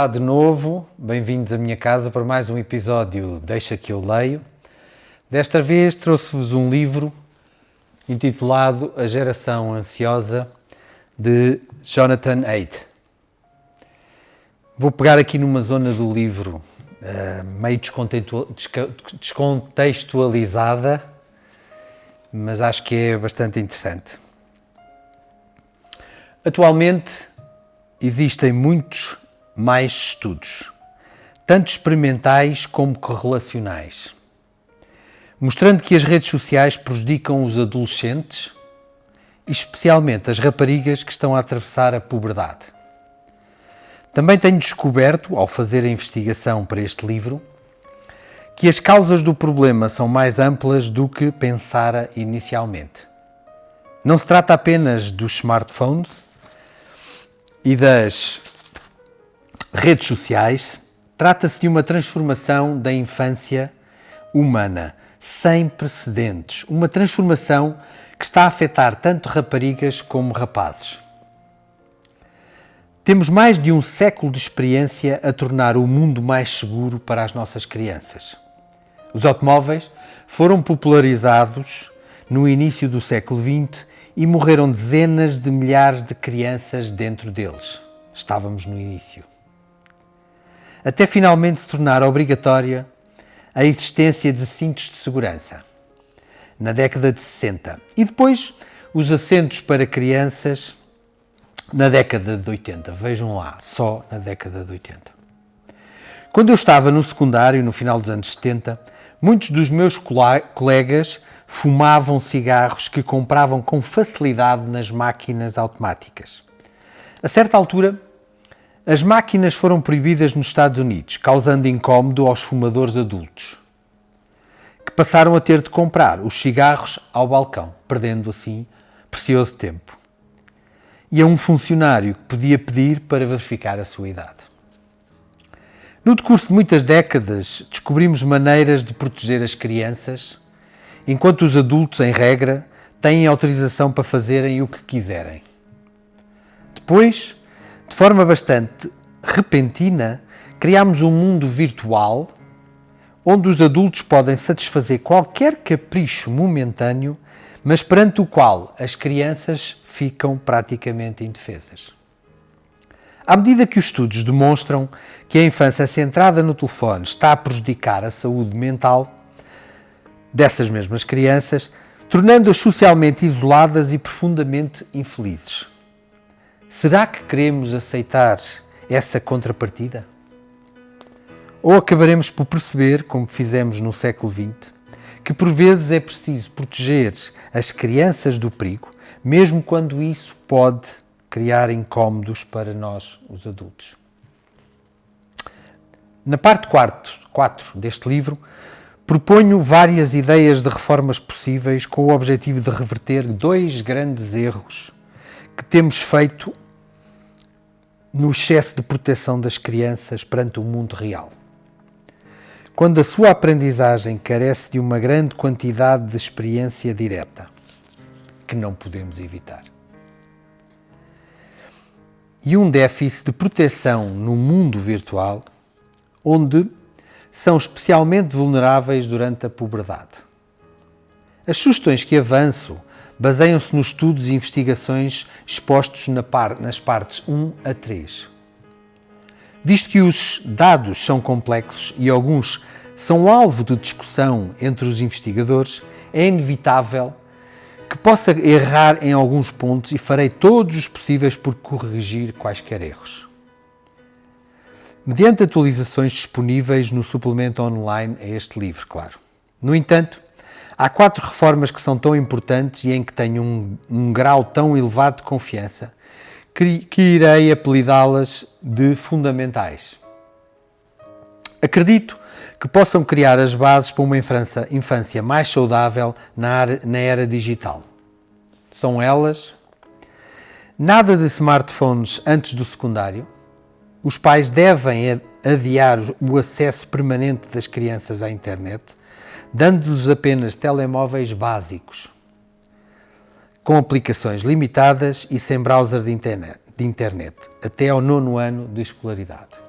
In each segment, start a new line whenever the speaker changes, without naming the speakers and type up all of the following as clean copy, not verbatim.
Olá de novo, bem-vindos à minha casa para mais um episódio Deixa que eu leio. Desta vez trouxe-vos um livro intitulado A Geração Ansiosa, de Jonathan Haidt. Vou pegar aqui numa zona do livro meio descontextualizada, mas acho que é bastante interessante. Atualmente existem muitos mais estudos, tanto experimentais como correlacionais, mostrando que as redes sociais prejudicam os adolescentes, e especialmente as raparigas que estão a atravessar a puberdade. Também tenho descoberto, ao fazer a investigação para este livro, que as causas do problema são mais amplas do que pensara inicialmente. Não se trata apenas dos smartphones e das redes sociais, trata-se de uma transformação da infância humana, sem precedentes. Uma transformação que está a afetar tanto raparigas como rapazes. Temos mais de um século de experiência a tornar o mundo mais seguro para as nossas crianças. Os automóveis foram popularizados no início do século XX e morreram dezenas de milhares de crianças dentro deles. Estávamos no início. Até finalmente se tornar obrigatória a existência de cintos de segurança, na década de 60. E depois os assentos para crianças na década de 80. Vejam lá, só na década de 80. Quando eu estava no secundário, no final dos anos 70, muitos dos meus colegas fumavam cigarros que compravam com facilidade nas máquinas automáticas. A certa altura, as máquinas foram proibidas nos Estados Unidos, causando incómodo aos fumadores adultos, que passaram a ter de comprar os cigarros ao balcão, perdendo assim precioso tempo. E a um funcionário que podia pedir para verificar a sua idade. No decurso de muitas décadas, descobrimos maneiras de proteger as crianças, enquanto os adultos, em regra, têm autorização para fazerem o que quiserem. Depois, de forma bastante repentina, criámos um mundo virtual onde os adultos podem satisfazer qualquer capricho momentâneo, mas perante o qual as crianças ficam praticamente indefesas. À medida que os estudos demonstram que a infância centrada no telefone está a prejudicar a saúde mental dessas mesmas crianças, tornando-as socialmente isoladas e profundamente infelizes. Será que queremos aceitar essa contrapartida? Ou acabaremos por perceber, como fizemos no século XX, que por vezes é preciso proteger as crianças do perigo, mesmo quando isso pode criar incómodos para nós, os adultos. Na parte 4 deste livro, proponho várias ideias de reformas possíveis com o objetivo de reverter 2 grandes erros que temos feito no excesso de proteção das crianças perante o mundo real. Quando a sua aprendizagem carece de uma grande quantidade de experiência direta, que não podemos evitar. E um déficit de proteção no mundo virtual, onde são especialmente vulneráveis durante a puberdade. As sugestões que avanço baseiam-se nos estudos e investigações expostos nas partes 1 a 3. Visto que os dados são complexos e alguns são alvo de discussão entre os investigadores, é inevitável que possa errar em alguns pontos e farei todos os possíveis por corrigir quaisquer erros. Mediante atualizações disponíveis no suplemento online a este livro, claro. No entanto, há 4 reformas que são tão importantes e em que tenho um grau tão elevado de confiança que irei apelidá-las de fundamentais. Acredito que possam criar as bases para uma infância mais saudável na era digital. São elas: nada de smartphones antes do secundário. Os pais devem adiar o acesso permanente das crianças à internet, dando-lhes apenas telemóveis básicos, com aplicações limitadas e sem browser de internet, até ao 9º ano de escolaridade.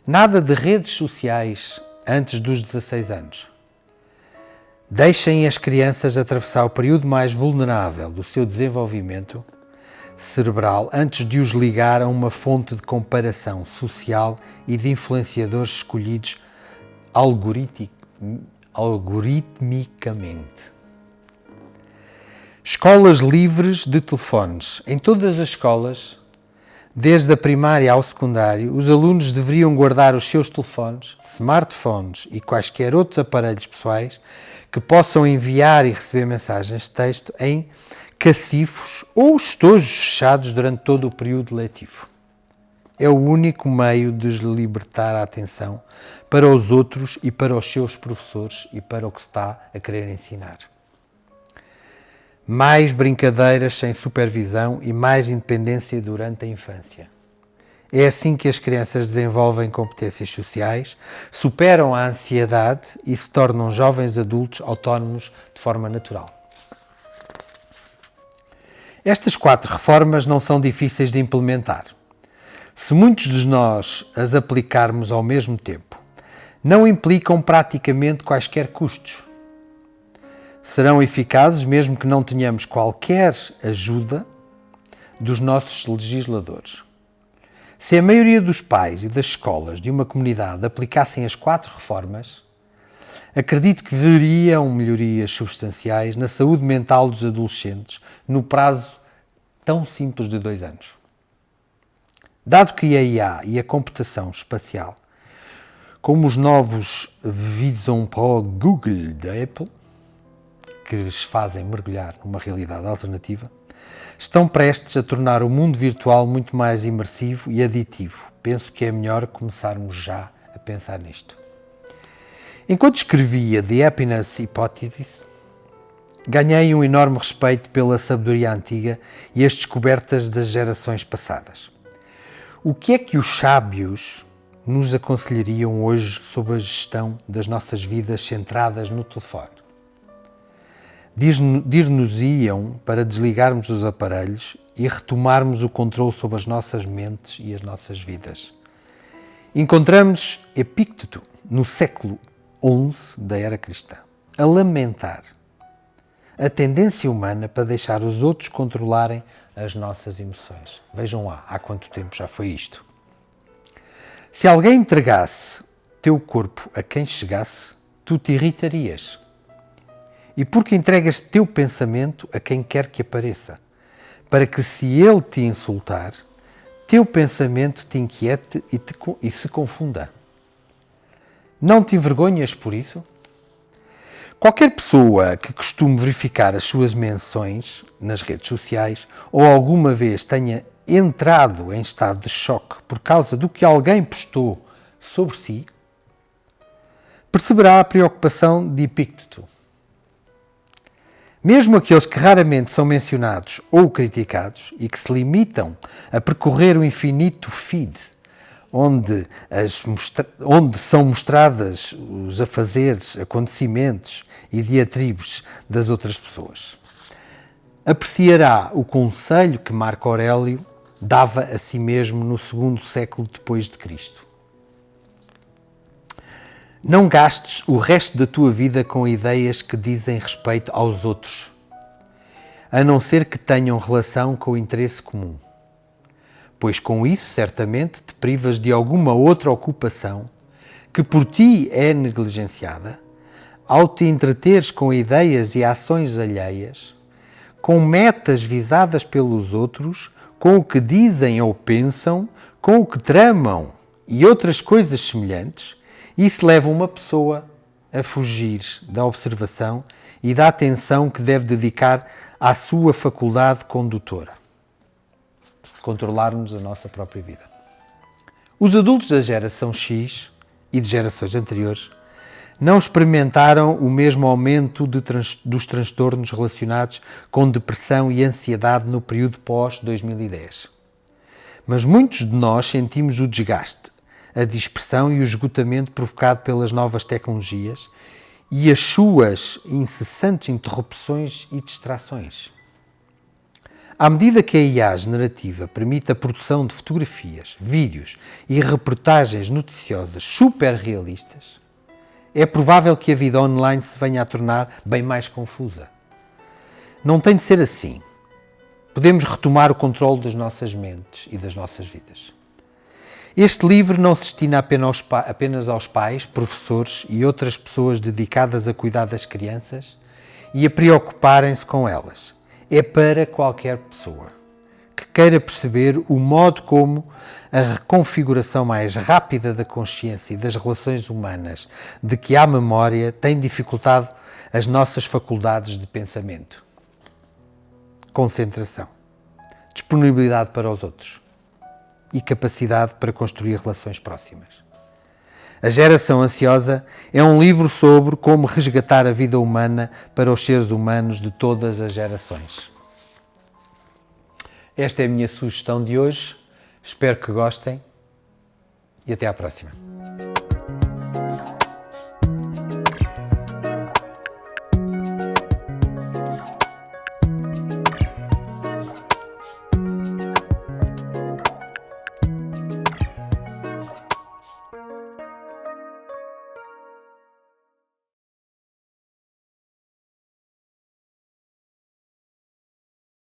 Nada de redes sociais antes dos 16 anos. Deixem as crianças atravessar o período mais vulnerável do seu desenvolvimento cerebral antes de os ligar a uma fonte de comparação social e de influenciadores escolhidos algoritmicamente. Escolas livres de telefones. Em todas as escolas, desde a primária ao secundário, os alunos deveriam guardar os seus telefones, smartphones e quaisquer outros aparelhos pessoais que possam enviar e receber mensagens de texto em cacifos ou estojos fechados durante todo o período letivo. É o único meio de libertar a atenção para os outros e para os seus professores e para o que se está a querer ensinar. Mais brincadeiras sem supervisão e mais independência durante a infância. É assim que as crianças desenvolvem competências sociais, superam a ansiedade e se tornam jovens adultos autónomos de forma natural. Estas 4 reformas não são difíceis de implementar. Se muitos de nós as aplicarmos ao mesmo tempo, não implicam praticamente quaisquer custos. Serão eficazes mesmo que não tenhamos qualquer ajuda dos nossos legisladores. Se a maioria dos pais e das escolas de uma comunidade aplicassem as 4 reformas, acredito que veriam melhorias substanciais na saúde mental dos adolescentes no prazo tão simples de 2 anos. Dado que a IA e a computação espacial, como os novos Vision Pro Google da Apple, que os fazem mergulhar numa realidade alternativa, estão prestes a tornar o mundo virtual muito mais imersivo e aditivo. Penso que é melhor começarmos já a pensar nisto. Enquanto escrevia The Happiness Hypothesis, ganhei um enorme respeito pela sabedoria antiga e as descobertas das gerações passadas. O que é que os sábios nos aconselhariam hoje sobre a gestão das nossas vidas centradas no telefone? Dir-nos-iam para desligarmos os aparelhos e retomarmos o controle sobre as nossas mentes e as nossas vidas. Encontramos Epícteto, no século XI da era cristã, a lamentar a tendência humana para deixar os outros controlarem as nossas emoções. Vejam lá, há quanto tempo já foi isto. Se alguém entregasse teu corpo a quem chegasse, tu te irritarias. E porque entregas teu pensamento a quem quer que apareça, para que se ele te insultar, teu pensamento te inquiete e se confunda. Não te envergonhas por isso? Qualquer pessoa que costume verificar as suas menções nas redes sociais ou alguma vez tenha entrado em estado de choque por causa do que alguém postou sobre si, perceberá a preocupação de Epícteto. Mesmo aqueles que raramente são mencionados ou criticados e que se limitam a percorrer o infinito feed, onde são mostradas os afazeres, acontecimentos e diatribes das outras pessoas, apreciará o conselho que Marco Aurélio dava a si mesmo no 2º século depois de Cristo. Não gastes o resto da tua vida com ideias que dizem respeito aos outros, a não ser que tenham relação com o interesse comum, pois com isso certamente te privas de alguma outra ocupação que por ti é negligenciada, ao te entreteres com ideias e ações alheias, com metas visadas pelos outros, com o que dizem ou pensam, com o que tramam e outras coisas semelhantes. Isso leva uma pessoa a fugir da observação e da atenção que deve dedicar à sua faculdade condutora. Controlarmos a nossa própria vida. Os adultos da geração X e de gerações anteriores não experimentaram o mesmo aumento dos transtornos relacionados com depressão e ansiedade no período pós-2010. Mas muitos de nós sentimos o desgaste, a dispersão e o esgotamento provocado pelas novas tecnologias e as suas incessantes interrupções e distrações. À medida que a IA generativa permite a produção de fotografias, vídeos e reportagens noticiosas super realistas, é provável que a vida online se venha a tornar bem mais confusa. Não tem de ser assim. Podemos retomar o controle das nossas mentes e das nossas vidas. Este livro não se destina apenas aos pais, professores e outras pessoas dedicadas a cuidar das crianças e a preocuparem-se com elas. É para qualquer pessoa que queira perceber o modo como a reconfiguração mais rápida da consciência e das relações humanas de que há memória tem dificultado as nossas faculdades de pensamento, concentração, disponibilidade para os outros e capacidade para construir relações próximas. A Geração Ansiosa é um livro sobre como resgatar a vida humana para os seres humanos de todas as gerações. Esta é a minha sugestão de hoje. Espero que gostem e até à próxima.